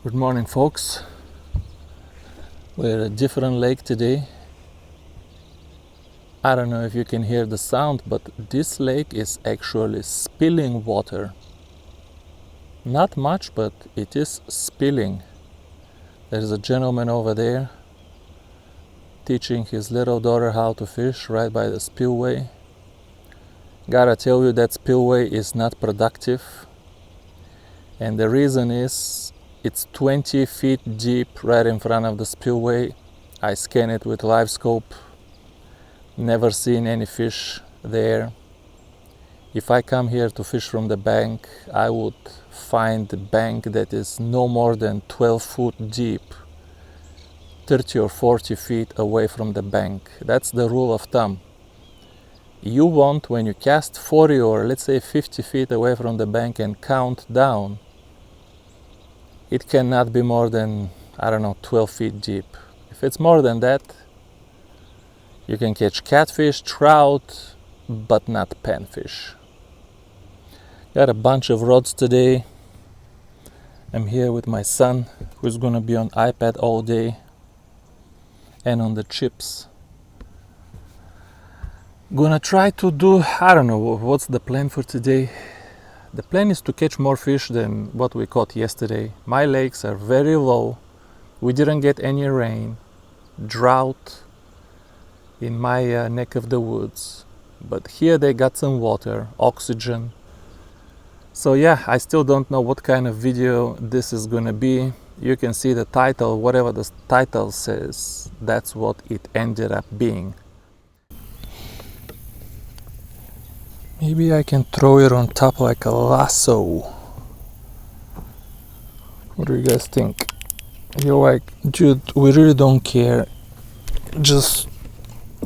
Good morning, folks. We're at a different lake today. I don't know if you can hear the sound, but this lake is actually spilling water. Not much, but it is spilling. There's a gentleman over there teaching his little daughter how to fish right by the spillway. Gotta tell you, that spillway is not productive. And the reason is it's 20 feet deep right in front of the spillway. I scanned it with live scope. Never seen any fish there. If I come here to fish from the bank, I would find a bank that is no more than 12 foot deep, 30 or 40 feet away from the bank. That's the rule of thumb. You want, when you cast 40 or let's say 50 feet away from the bank and count down, it cannot be more than, 12 feet deep. If it's more than that, you can catch catfish, trout, but not panfish. Got a bunch of rods today. I'm here with my son, who's gonna be on iPad all day and on the chips. Gonna try to do, what's the plan for today? The plan is to catch more fish than what we caught yesterday. My lakes are very low. We didn't get any rain. Drought in my neck of the woods. But here they got some water, oxygen. So yeah, I still don't know what kind of video this is gonna be. You can see the title, whatever the title says, that's what it ended up being. Maybe I can throw it on top like a lasso. What do you guys think? You're like, dude, we really don't care. Just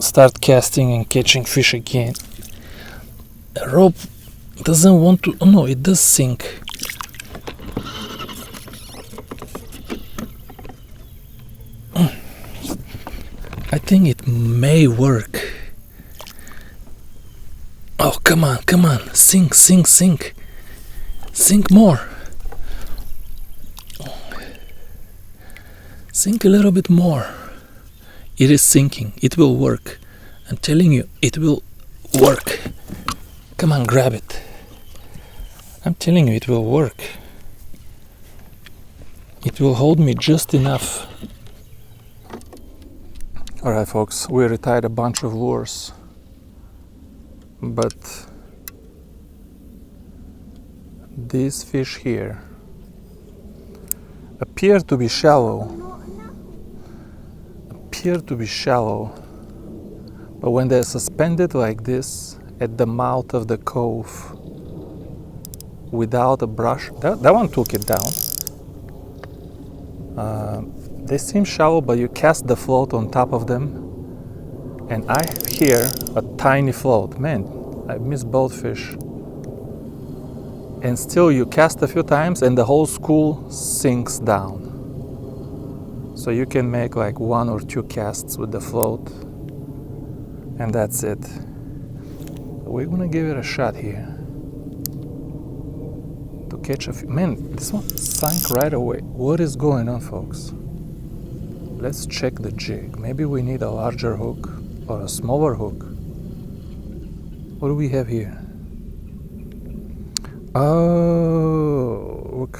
start casting and catching fish again. The rope doesn't want to. Oh no, it does sink. I think it may work. Oh, come on, sink. Sink more. Sink a little bit more. It is sinking. It will work. I'm telling you, it will work. Come on, grab it. I'm telling you, it will work. It will hold me just enough. Alright, folks, we retired a bunch of lures. But these fish here appear to be shallow. But when they're suspended like this at the mouth of the cove without a brush, that one took it down. They seem shallow, but you cast the float on top of them. And I hear a tiny float. Man, I miss both fish. And still you cast a few times and the whole school sinks down. So you can make like 1 or 2 casts with the float. And that's it. We're gonna give it a shot here. To catch a few. Man, this one sank right away. What is going on, folks? Let's check the jig. Maybe we need a larger hook. Or a smaller hook. What do we have here? Oh, look.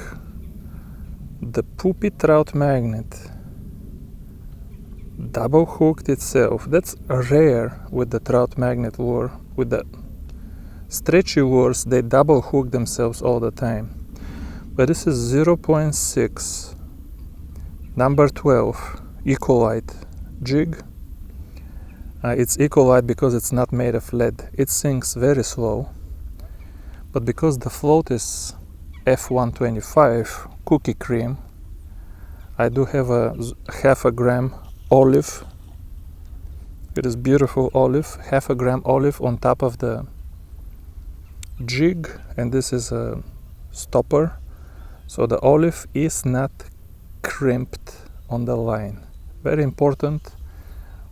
The poopy trout magnet. Double hooked itself. That's rare with the trout magnet lure. With the stretchy lures, they double hook themselves all the time. But this is 0.6. Number 12. Ultralight jig. It's Ultralight because it's not made of lead. It sinks very slow, but because the float is F125 cookie cream, I do have a half a gram olive. It is beautiful olive, half a gram olive on top of the jig, and this is a stopper, so the olive is not crimped on the line. Very important.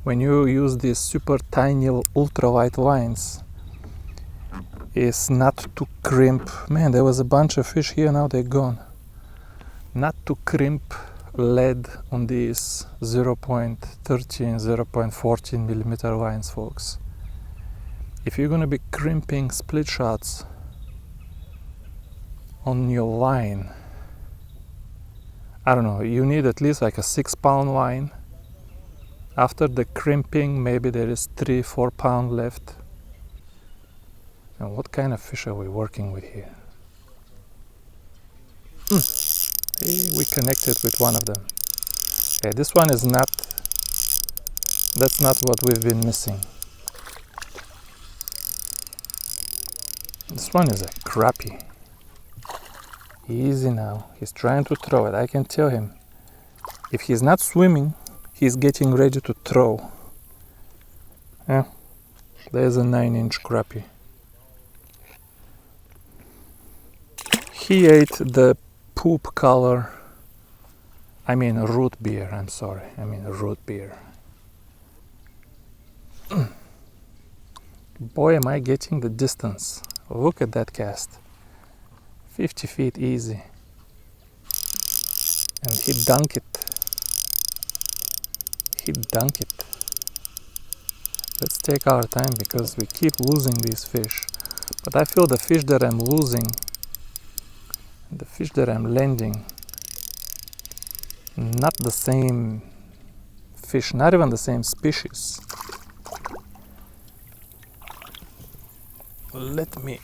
When you use these super tiny ultralight lines, is not to crimp. Man, there was a bunch of fish here, now they're gone. not to crimp lead on these 0.13, 0.14 millimeter lines, folks. If you're gonna be crimping split shots on your line, I don't know, you need at least like a 6-pound line. After the crimping, maybe there is 3-4 pounds left. And what kind of fish are we working with here? Hey, we connected with one of them. Okay, this one is not, that's not what we've been missing. This one is a crappie. Easy now, he's trying to throw it. I can tell him, if he's not swimming, he's getting ready to throw. Yeah, there's a 9-inch crappie. He ate the poop color, root beer, root beer. Boy, am I getting the distance. Look at that cast. 50 feet easy. And he dunked it. He dunked it. Let's take our time because we keep losing these fish. But I feel the fish that I'm losing, the fish that I'm landing, not the same fish, not even the same species. Let me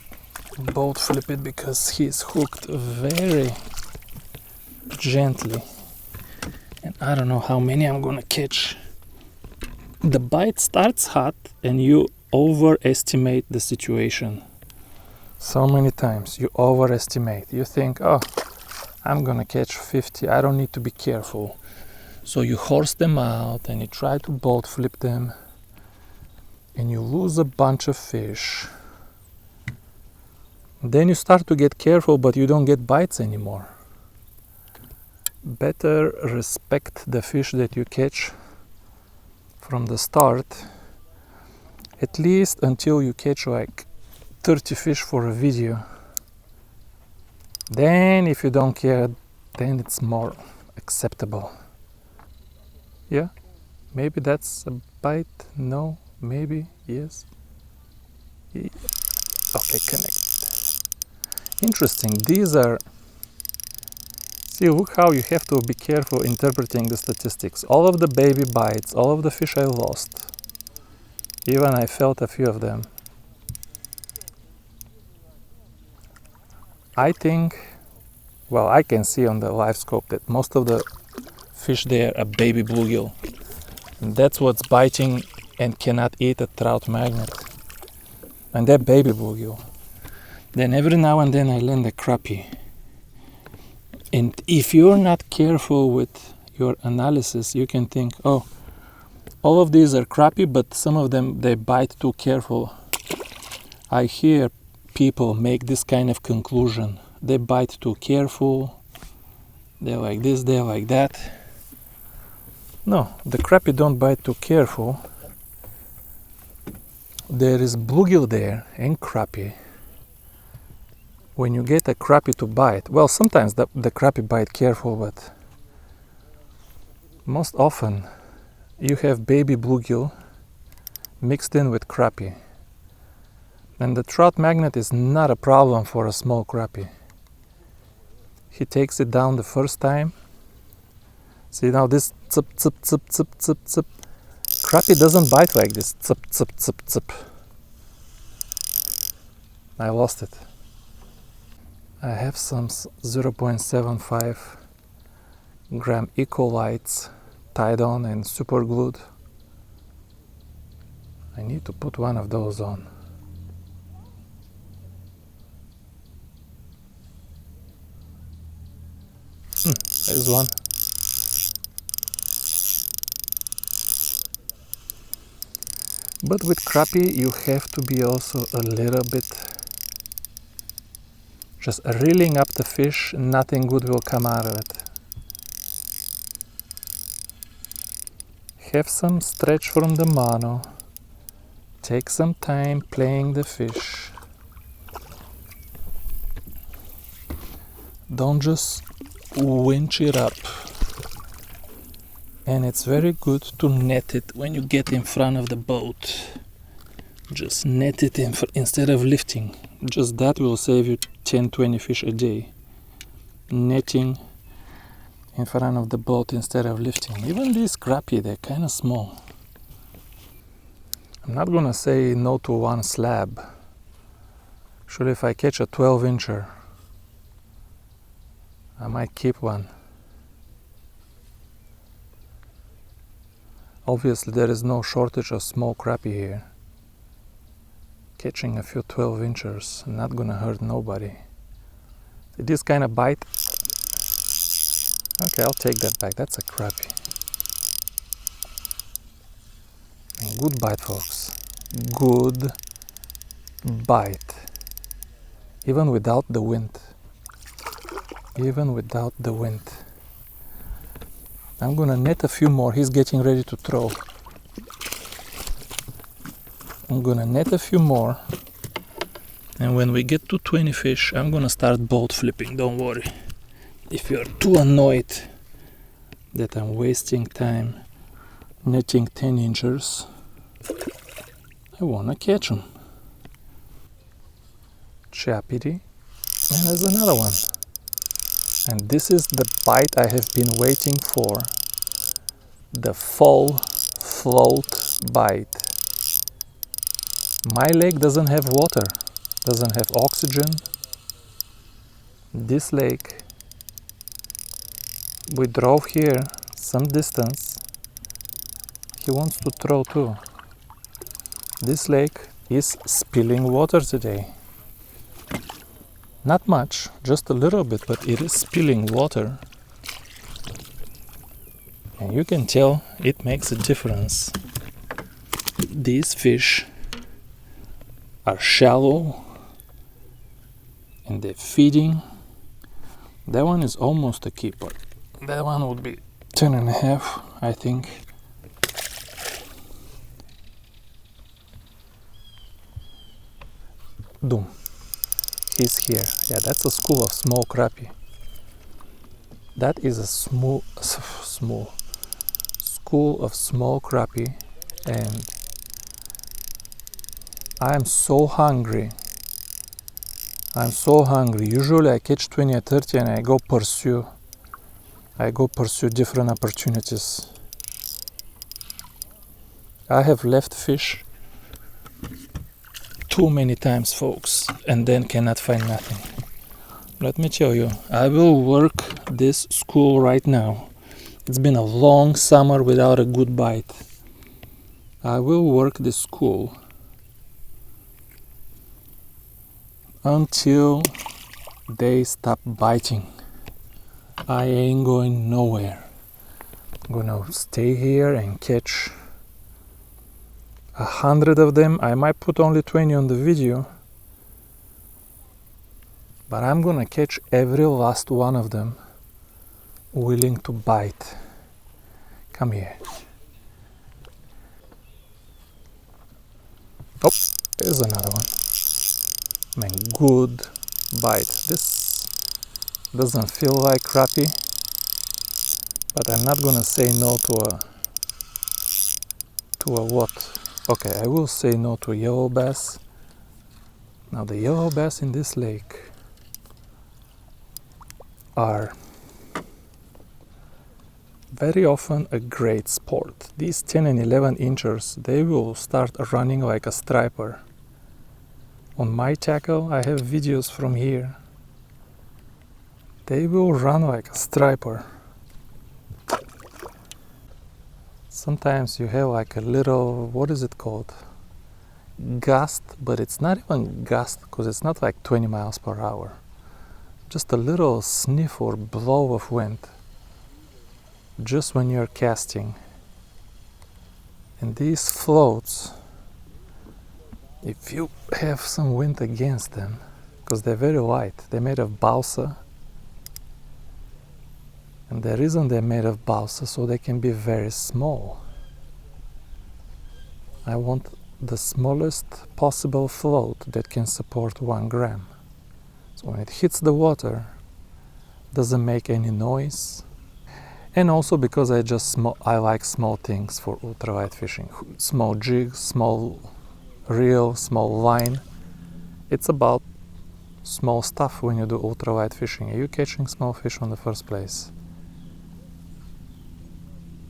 boat flip it because he's hooked very gently. And I don't know how many I'm gonna catch. The bite starts hot and you overestimate the situation. So many times you overestimate. You think, oh, I'm gonna catch 50, I don't need to be careful. So you horse them out and you try to boat flip them and you lose a bunch of fish. Then you start to get careful, but you don't get bites anymore. Better respect the fish that you catch from the start, at least until you catch like 30 fish for a video. Then if you don't care, then it's more acceptable. Yeah, maybe that's a bite. No, maybe, yes. Okay, connect. Interesting, these are, see, look how you have to be careful interpreting the statistics. All of the baby bites, all of the fish I lost, even I felt a few of them. I think, well, I can see on the live scope that most of the fish there are baby bluegill. And that's what's biting and cannot eat a trout magnet. And they're baby bluegill. Then every now and then I land a crappie. And if you're not careful with your analysis, you can think, oh, all of these are crappie, but some of them, they bite too careful. I hear people make this kind of conclusion. They bite too careful. They're like this, they're like that. No, the crappie don't bite too careful. There is bluegill there and crappie. When you get a crappie to bite, well, sometimes the crappie bite careful, but most often you have baby bluegill mixed in with crappie. And the trout magnet is not a problem for a small crappie. He takes it down the first time. See now this tsip, tsip, tsip, tsip, tsip, tsip. Crappie doesn't bite like this, tsip, tsip, tsip, tsip. I lost it. I have some 0.75 gram Ultralights tied on and super glued. I need to put one of those on. There's one. But with crappie you have to be also a little bit just reeling up the fish, nothing good will come out of it. Have some stretch from the mono. Take some time playing the fish. Don't just winch it up. And it's very good to net it when you get in front of the boat. Just net it instead of lifting. Just that will save you 10-20 fish a day. Netting in front of the boat instead of lifting. Even these crappie, they're kind of small. I'm not gonna say no to one slab. Surely if I catch a 12-incher, I might keep one. Obviously there is no shortage of small crappie here. Catching a few 12-inchers, not gonna hurt nobody. This kind of bite. Okay, I'll take that back. That's a crappie. And good bite, folks. Good bite. Even without the wind. Even without the wind. I'm gonna net a few more. He's getting ready to throw. I'm gonna net a few more. And when we get to 20 fish, I'm gonna start boat flipping, don't worry. If you're too annoyed that I'm wasting time netting 10-inchers, I wanna catch them. Crappie, and there's another one. And this is the bite I have been waiting for. The full float bite. My lake doesn't have water, doesn't have oxygen. This lake, we drove here some distance. He wants to throw too. This lake is spilling water today. Not much, just a little bit, but it is spilling water. And you can tell it makes a difference. These fish are shallow and they're feeding. That one is almost a keeper. That one would be 10.5, I think. Boom. He's here. Yeah, that's a school of small crappie. That is a school of small crappie, and I am so hungry. I'm so hungry. Usually I catch 20 or 30 and I go pursue different opportunities. I have left fish too many times, folks, and then cannot find nothing. Let me tell you, I will work this school right now. It's been a long summer without a good bite. I will work this school until they stop biting. I ain't going nowhere. I'm gonna stay here and catch 100 of them. I might put only 20 on the video, but I'm gonna catch every last one of them willing to bite. Come here. Oh, there's another one. Man, good bite. This doesn't feel like crappie, but I'm not gonna say no to a what? Okay, I will say no to yellow bass. Now the yellow bass in this lake are very often a great sport. These 10 and 11 inchers, they will start running like a striper. On my tackle, I have videos from here. They will run like a striper. Sometimes you have like a little, what is it called? Gust, but it's not even gust because it's not like 20 miles per hour. Just a little sniff or blow of wind. Just when you're casting. And these floats, if you have some wind against them, because they're very light, they're made of balsa. And the reason they're made of balsa, so they can be very small. I want the smallest possible float that can support 1 gram. So when it hits the water, doesn't make any noise. And also because I like small things for ultralight fishing. Small jig, small reel, small line. It's about small stuff when you do ultralight fishing. You're catching small fish in the first place.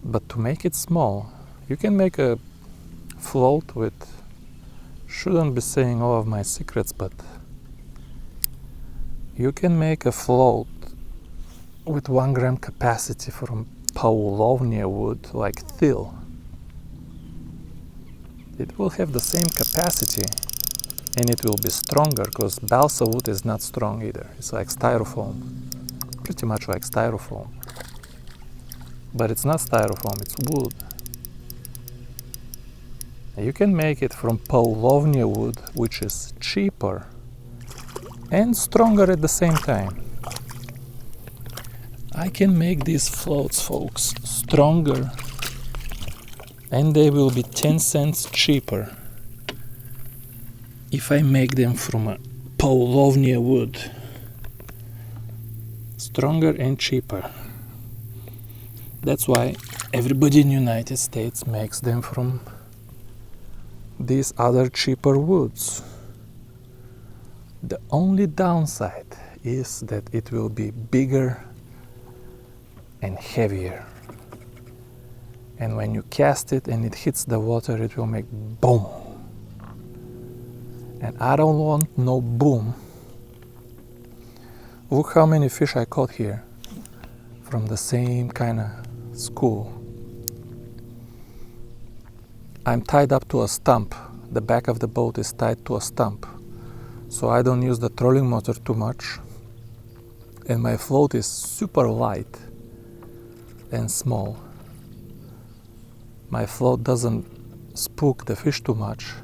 But to make it small, you can make a float with, shouldn't be saying all of my secrets, but you can make a float with 1 gram capacity from Paulovnia wood, like thill. It will have the same capacity and it will be stronger, because balsa wood is not strong either. It's like styrofoam, pretty much like styrofoam. But it's not styrofoam, it's wood. You can make it from Paulovnia wood, which is cheaper and stronger at the same time. I can make these floats, folks, stronger, and they will be 10 cents cheaper if I make them from a Paulovnia wood. Stronger and cheaper. That's why everybody in the United States makes them from these other cheaper woods. The only downside is that it will be bigger and heavier. And when you cast it and it hits the water, it will make boom. And I don't want no boom. Look how many fish I caught here from the same kind of school. I'm tied up to a stump. The back of the boat is tied to a stump, so I don't use the trolling motor too much. And my float is super light and small. My float doesn't spook the fish too much.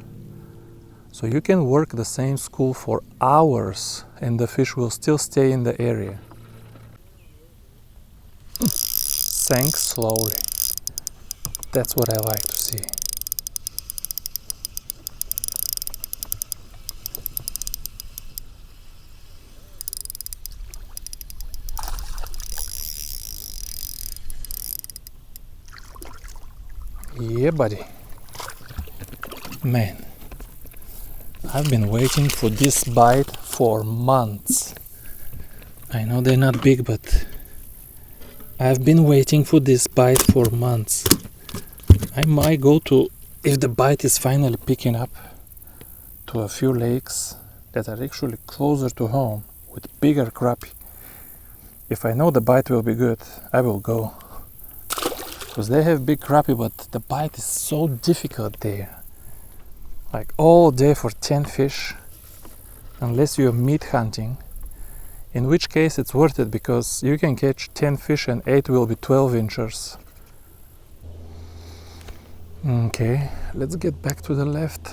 So you can work the same school for hours and the fish will still stay in the area. Sank slowly. That's what I like to see. Yeah, buddy. Man, I've been waiting for this bite for months. I know they're not big, but I've been waiting for this bite for months. I might go to, if the bite is finally picking up, to a few lakes that are actually closer to home with bigger crappie. If I know the bite will be good, I will go. Because they have big crappie, but the bite is so difficult there. Like all day for 10 fish, unless you're meat hunting, in which case it's worth it because you can catch 10 fish and 8 will be 12 inchers. Okay, let's get back to the left.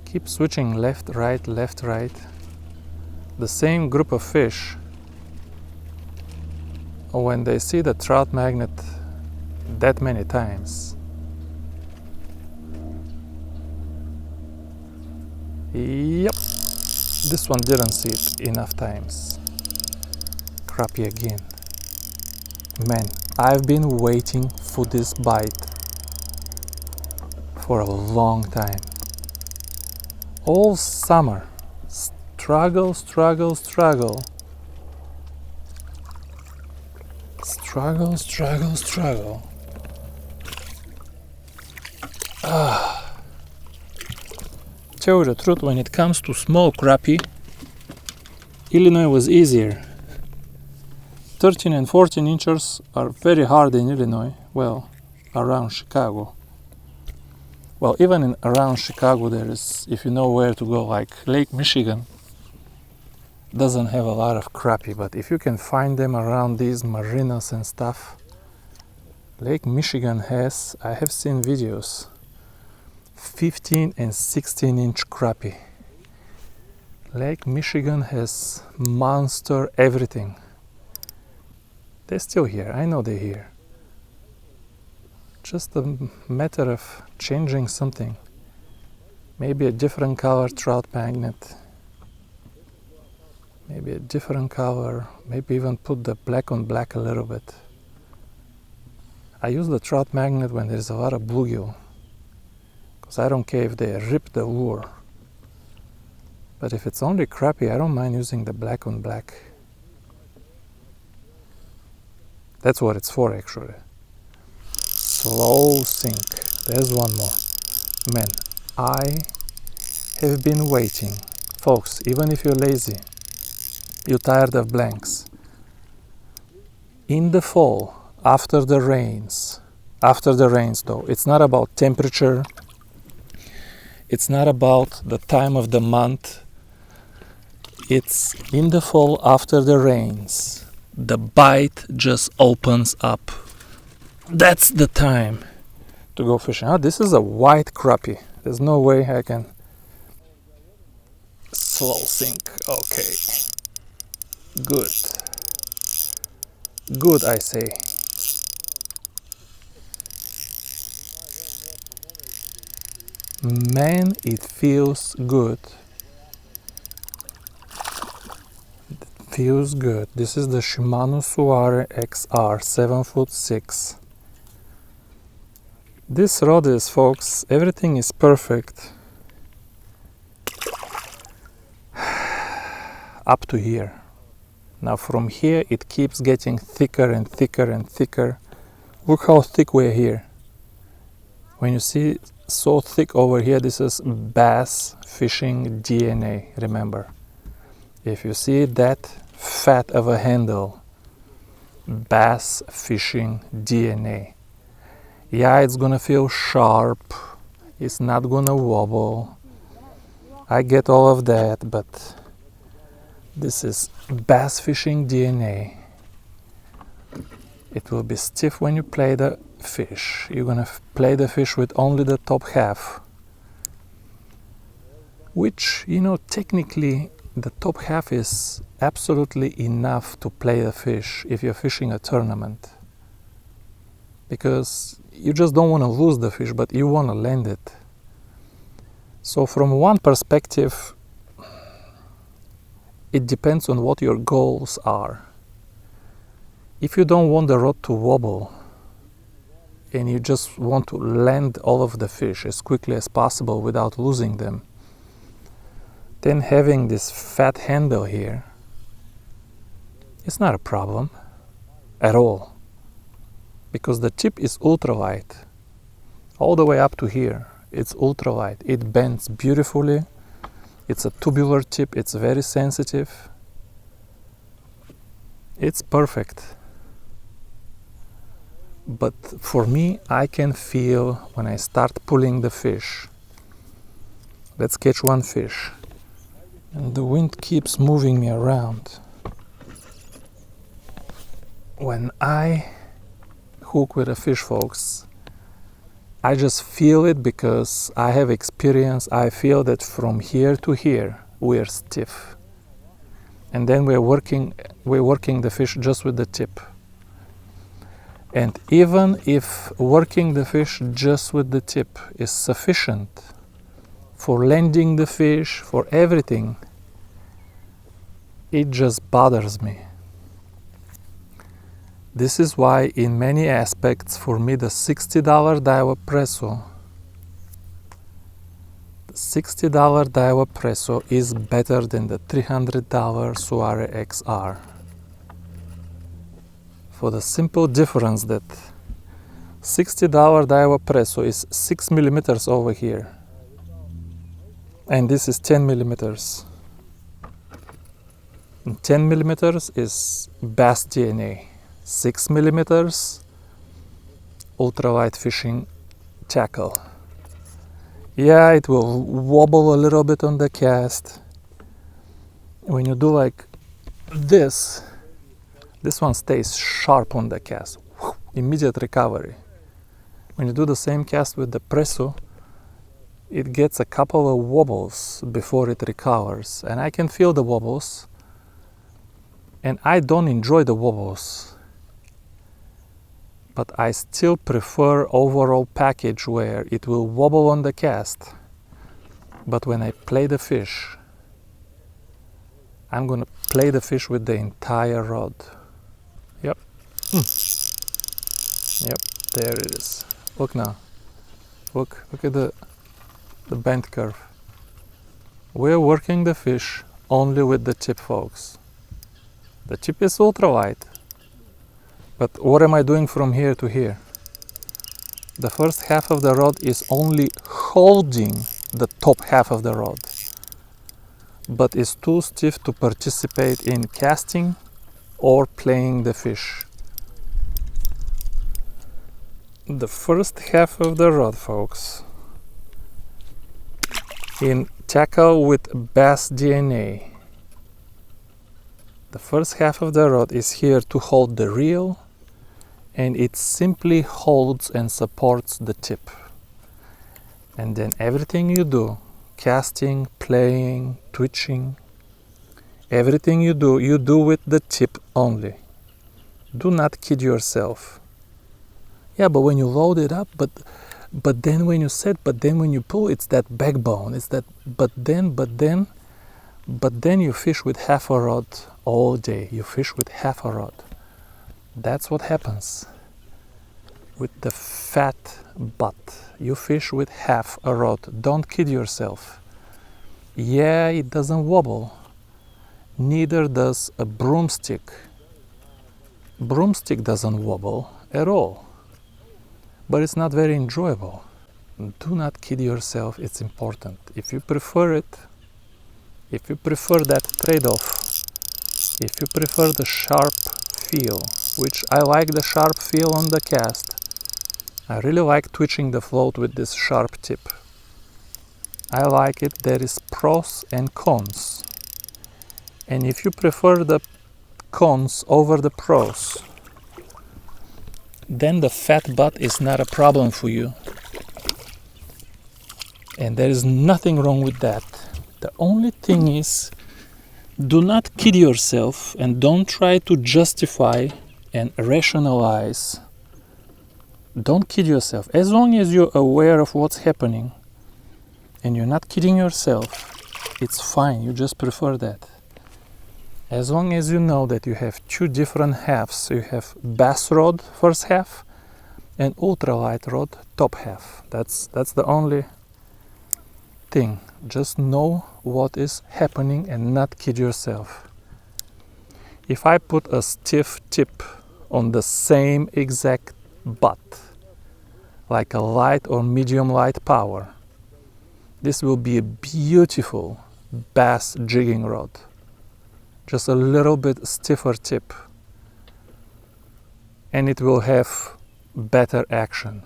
Keep switching left, right, the same group of fish. When they see the trout magnet that many times, yep, this one didn't see it enough times. Crappie again. Man, I've been waiting for this bite for a long time. All summer. Struggle. Struggle. Tell you the truth, when it comes to small crappie, Illinois was easier. 13 and 14 inchers are very hard in Illinois, well, around Chicago. Well, even around Chicago there is, if you know where to go, like Lake Michigan doesn't have a lot of crappie, but if you can find them around these marinas and stuff, Lake Michigan has, I have seen videos, 15 and 16 inch crappie. Lake Michigan has monster everything. They're still here, I know they're here. Just a matter of changing something. Maybe a different color trout magnet. Maybe a different color, maybe even put the black on black a little bit. I use the trout magnet when there's a lot of bluegill, because I don't care if they rip the lure. But if it's only crappie, I don't mind using the black on black. That's what it's for, actually. Slow sink. There's one more. Man, I have been waiting. Folks, even if you're lazy, you're tired of blanks. In the fall, after the rains though, it's not about temperature, it's not about the time of the month, it's in the fall after the rains, the bite just opens up. That's the time to go fishing. Oh, this is a white crappie. There's no way I can... Slow sink. Okay. Good. Good, I say. Man, it feels good. It feels good. This is the Shimano Suare XR 7'6". This rod is, folks, everything is perfect up to here. Now from here it keeps getting thicker and thicker and thicker. Look how thick we're here. When you see so thick over here, this is bass fishing DNA, remember. If you see that fat of a handle, bass fishing DNA. Yeah, it's gonna feel sharp, it's not gonna wobble. I get all of that, but this is bass fishing DNA. It will be stiff when you play the fish. You're gonna play the fish with only the top half, which, you know, technically the top half is absolutely enough to play the fish if you're fishing a tournament, because you just don't want to lose the fish, but you want to land it. So from one perspective, it depends on what your goals are. If you don't want the rod to wobble and you just want to land all of the fish as quickly as possible without losing them, then having this fat handle here is not a problem at all, because the tip is ultralight all the way up to here. It's ultralight. It bends beautifully. It's a tubular tip. It's very sensitive. It's perfect. But for me, I can feel when I start pulling the fish. Let's catch one fish. And the wind keeps moving me around. When I hook with a fish, folks, I just feel it because I have experience. I feel that from here to here we're stiff, and then we're working the fish just with the tip. And even if working the fish just with the tip is sufficient for landing the fish, for everything, it just bothers me. This is why in many aspects, for me, the $60 Daiwa Presso, is better than the $300 Suare XR. For the simple difference that $60 Daiwa Presso is 6 millimeters over here, and this is 10 millimeters. And 10 millimeters is bass DNA. 6 millimeters ultralight fishing tackle. Yeah, it will wobble a little bit on the cast. When you do like this one stays sharp on the cast. Immediate recovery. When you do the same cast with the Presso, it gets a couple of wobbles before it recovers, and I can feel the wobbles, and I don't enjoy the wobbles. But I still prefer overall package where it will wobble on the cast, but when I play the fish, I'm gonna play the fish with the entire rod. Yep. Yep, there it is. Look now. Look at the bend curve. We're working the fish only with the tip, folks. The tip is ultralight. But what am I doing from here to here? The first half of the rod is only holding the top half of the rod, but is too stiff to participate in casting or playing the fish. The first half of the rod, folks, in tackle with bass DNA, the first half of the rod is here to hold the reel, and it simply holds and supports the tip. And then everything you do, casting, playing, twitching, everything you do with the tip only. Do not kid yourself. Yeah, but when you load it up, but then when you set, but then when you pull, it's that backbone, it's that, but then you fish with half a rod all day. You fish with half a rod. That's what happens with the fat butt. You fish with half a rod. Don't kid yourself. Yeah, it doesn't wobble. Neither does a broomstick. Broomstick doesn't wobble at all. But it's not very enjoyable. Do not kid yourself, it's important. If you prefer it, if you prefer that trade-off, if you prefer the sharp feel, which I like the sharp feel on the cast, I really like twitching the float with this sharp tip. I like it. There is pros and cons. And if you prefer the cons over the pros, then the fat butt is not a problem for you. And there is nothing wrong with that. The only thing is, do not kid yourself and don't try to justify and rationalize. Don't kid yourself. As long as you're aware of what's happening and you're not kidding yourself, it's fine. You just prefer that. As long as you know that you have two different halves, you have bass rod first half and ultralight rod top half. That's the only thing. Just know what is happening and not kid yourself. If I put a stiff tip on the same exact butt, like a light or medium light power, this will be a beautiful bass jigging rod. Just a little bit stiffer tip, and it will have better action.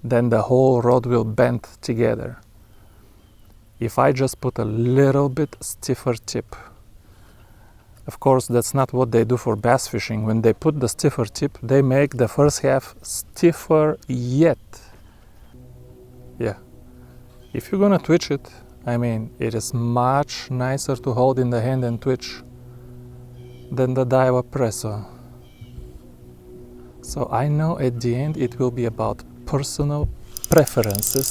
Then the whole rod will bend together. If I just put a little bit stiffer tip, of course that's not what they do for bass fishing. When they put the stiffer tip, they make the first half stiffer yet. Yeah, if you're gonna twitch it, I mean, it is much nicer to hold in the hand and twitch than the Daiwa Presso. So I know at the end it will be about personal preferences,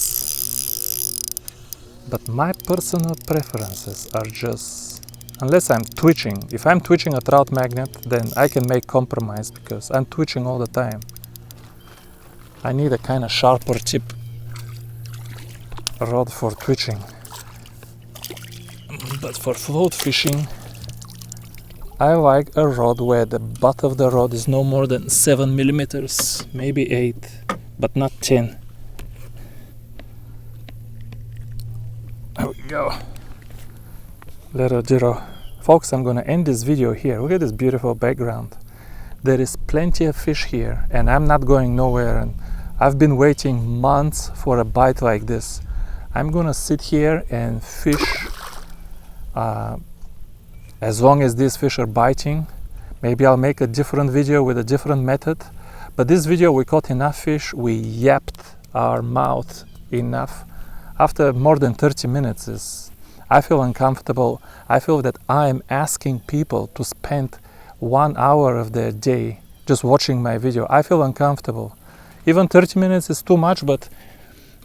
but my personal preferences are just, unless I'm twitching. If I'm twitching a trout magnet, then I can make compromise because I'm twitching all the time. I need a kind of sharper tip rod for twitching. But for float fishing, I like a rod where the butt of the rod is no more than 7 millimeters, maybe 8, but not 10. There we go. Little ditto. Folks, I'm gonna end this video here. Look at this beautiful background. There is plenty of fish here, and I'm not going nowhere, and I've been waiting months for a bite like this. I'm gonna sit here and fish as long as these fish are biting. Maybe I'll make a different video with a different method, but this video we caught enough fish, we yapped our mouth enough. After more than 30 minutes, I feel uncomfortable. I feel that I'm asking people to spend 1 hour of their day just watching my video. I feel uncomfortable. Even 30 minutes is too much, but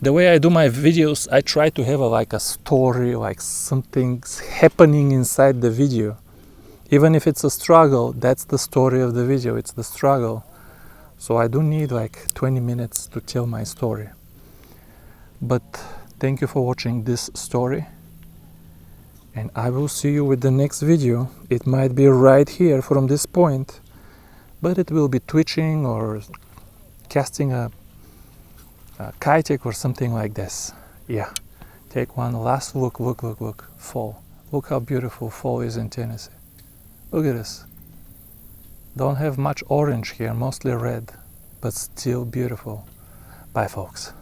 the way I do my videos, I try to have like a story, like something's happening inside the video. Even if it's a struggle, that's the story of the video, it's the struggle. So I don't need like 20 minutes to tell my story. But thank you for watching this story. And I will see you with the next video. It might be right here from this point, but it will be twitching or casting a kiting or something like this. Yeah, take one last look, look, fall. Look how beautiful fall is in Tennessee. Look at this. Don't have much orange here, mostly red, but still beautiful. Bye folks.